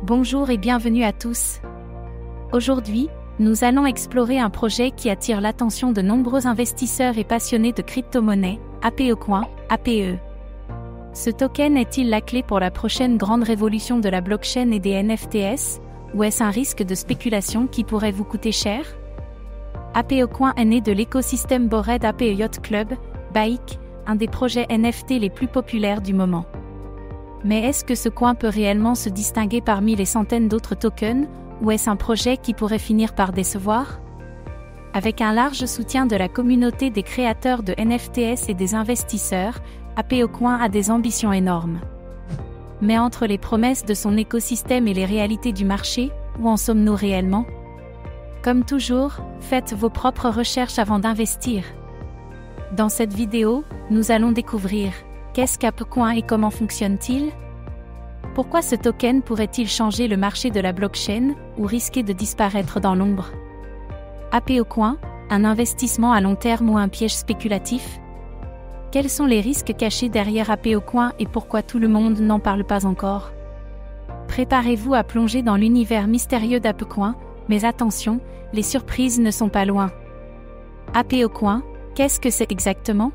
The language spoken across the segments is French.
Bonjour et bienvenue à tous. Aujourd'hui, nous allons explorer un projet qui attire l'attention de nombreux investisseurs et passionnés de crypto-monnaies, APE APE. Ce token est-il la clé pour la prochaine grande révolution de la blockchain et des NFTs, ou est-ce un risque de spéculation qui pourrait vous coûter cher? APE est né de l'écosystème Bored Ape Yacht Club, BAYC, un des projets NFT les plus populaires du moment. Mais est-ce que ce coin peut réellement se distinguer parmi les centaines d'autres tokens, ou est-ce un projet qui pourrait finir par décevoir? Avec un large soutien de la communauté des créateurs de NFTs et des investisseurs, APE a des ambitions énormes. Mais entre les promesses de son écosystème et les réalités du marché, où en sommes-nous réellement? Comme toujours, faites vos propres recherches avant d'investir. Dans cette vidéo, nous allons découvrir qu'est-ce qu'APE et comment fonctionne-t-il? Pourquoi ce token pourrait-il changer le marché de la blockchain ou risquer de disparaître dans l'ombre? APE, un investissement à long terme ou un piège spéculatif? Quels sont les risques cachés derrière APE et pourquoi tout le monde n'en parle pas encore? Préparez-vous à plonger dans l'univers mystérieux d'APE, mais attention, les surprises ne sont pas loin. APE, qu'est-ce que c'est exactement?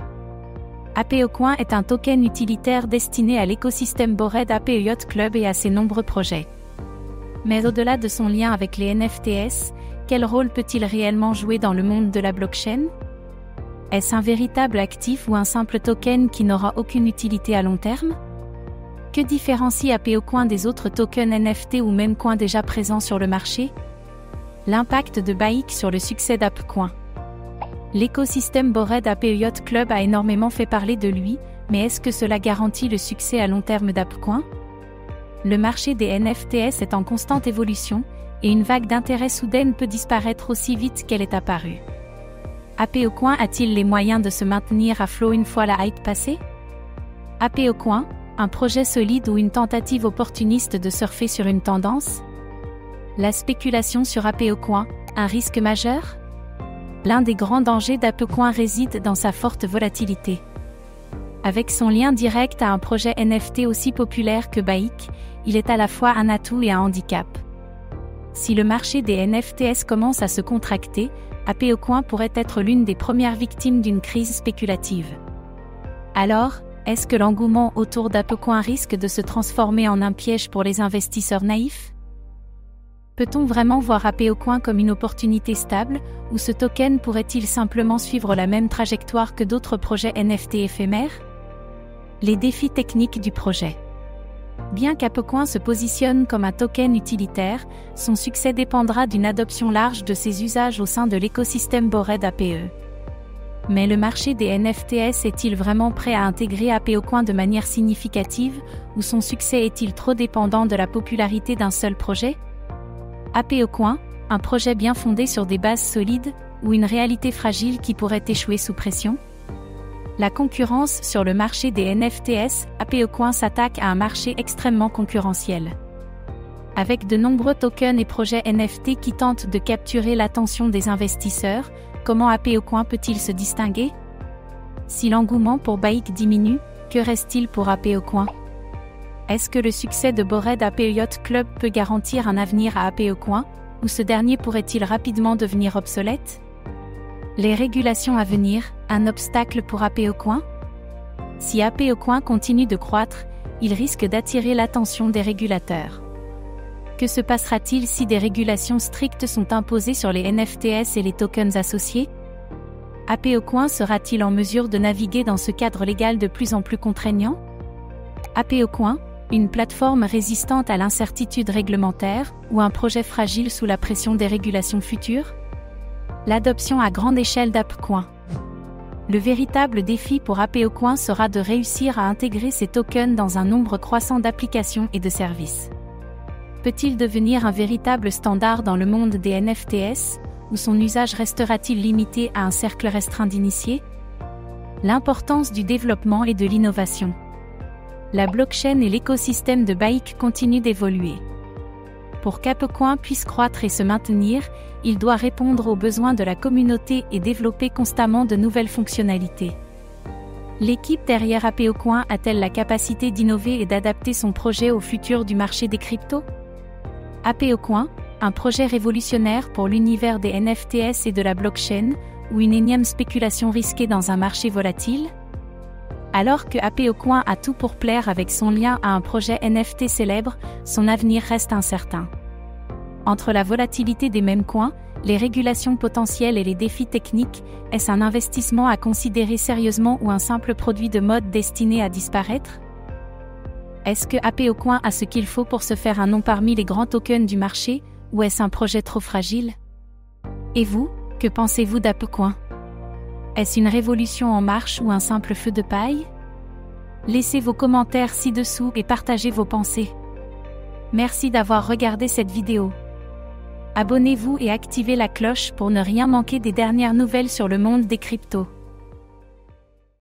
APE est un token utilitaire destiné à l'écosystème Bored Ape Yacht Club et à ses nombreux projets. Mais au-delà de son lien avec les NFTs, quel rôle peut-il réellement jouer dans le monde de la blockchain? Est-ce un véritable actif ou un simple token qui n'aura aucune utilité à long terme? Que différencie APE des autres tokens NFT ou même coins déjà présents sur le marché? L'impact de BAYC sur le succès d'APE. L'écosystème Bored Ape Yacht Club a énormément fait parler de lui, mais est-ce que cela garantit le succès à long terme d'APE? Le marché des NFTs est en constante évolution, et une vague d'intérêt soudaine peut disparaître aussi vite qu'elle est apparue. APE a-t-il les moyens de se maintenir à flot une fois la hype passée? APE, un projet solide ou une tentative opportuniste de surfer sur une tendance? La spéculation sur APE, un risque majeur? L'un des grands dangers d'APE réside dans sa forte volatilité. Avec son lien direct à un projet NFT aussi populaire que BAYC, il est à la fois un atout et un handicap. Si le marché des NFTs commence à se contracter, APE pourrait être l'une des premières victimes d'une crise spéculative. Alors, est-ce que l'engouement autour d'APE risque de se transformer en un piège pour les investisseurs naïfs? Peut-on vraiment voir APE comme une opportunité stable, ou ce token pourrait-il simplement suivre la même trajectoire que d'autres projets NFT éphémères? Les défis techniques du projet. Bien qu'APE se positionne comme un token utilitaire, son succès dépendra d'une adoption large de ses usages au sein de l'écosystème Bored APE. Mais le marché des NFTs est-il vraiment prêt à intégrer APE de manière significative, ou son succès est-il trop dépendant de la popularité d'un seul projet? APE, un projet bien fondé sur des bases solides, ou une réalité fragile qui pourrait échouer sous pression? La concurrence sur le marché des NFTs, APE s'attaque à un marché extrêmement concurrentiel. Avec de nombreux tokens et projets NFT qui tentent de capturer l'attention des investisseurs, comment APE peut-il se distinguer? Si l'engouement pour BAYC diminue, que reste-t-il pour APE? Est-ce que le succès de Bored Ape Yacht Club peut garantir un avenir à APE, ou ce dernier pourrait-il rapidement devenir obsolète? Les régulations à venir, un obstacle pour APE? Si APE continue de croître, il risque d'attirer l'attention des régulateurs. Que se passera-t-il si des régulations strictes sont imposées sur les NFTs et les tokens associés? APE sera-t-il en mesure de naviguer dans ce cadre légal de plus en plus contraignant? APE, une plateforme résistante à l'incertitude réglementaire, ou un projet fragile sous la pression des régulations futures? L'adoption à grande échelle d'APE. Le véritable défi pour APE sera de réussir à intégrer ces tokens dans un nombre croissant d'applications et de services. Peut-il devenir un véritable standard dans le monde des NFTs, ou son usage restera-t-il limité à un cercle restreint d'initiés? L'importance du développement et de l'innovation. La blockchain et l'écosystème de BAYC continuent d'évoluer. Pour qu'APE puisse croître et se maintenir, il doit répondre aux besoins de la communauté et développer constamment de nouvelles fonctionnalités. L'équipe derrière APE a-t-elle la capacité d'innover et d'adapter son projet au futur du marché des cryptos? APOcoin, un projet révolutionnaire pour l'univers des NFTs et de la blockchain, ou une énième spéculation risquée dans un marché volatile? Alors que APOcoin a tout pour plaire avec son lien à un projet NFT célèbre, son avenir reste incertain. Entre la volatilité des mêmes coins, les régulations potentielles et les défis techniques, est-ce un investissement à considérer sérieusement ou un simple produit de mode destiné à disparaître? Est-ce que APOcoin a ce qu'il faut pour se faire un nom parmi les grands tokens du marché, ou est-ce un projet trop fragile? Et vous, que pensez-vous d'APOcoin? Est-ce une révolution en marche ou un simple feu de paille? Laissez vos commentaires ci-dessous et partagez vos pensées. Merci d'avoir regardé cette vidéo. Abonnez-vous et activez la cloche pour ne rien manquer des dernières nouvelles sur le monde des cryptos.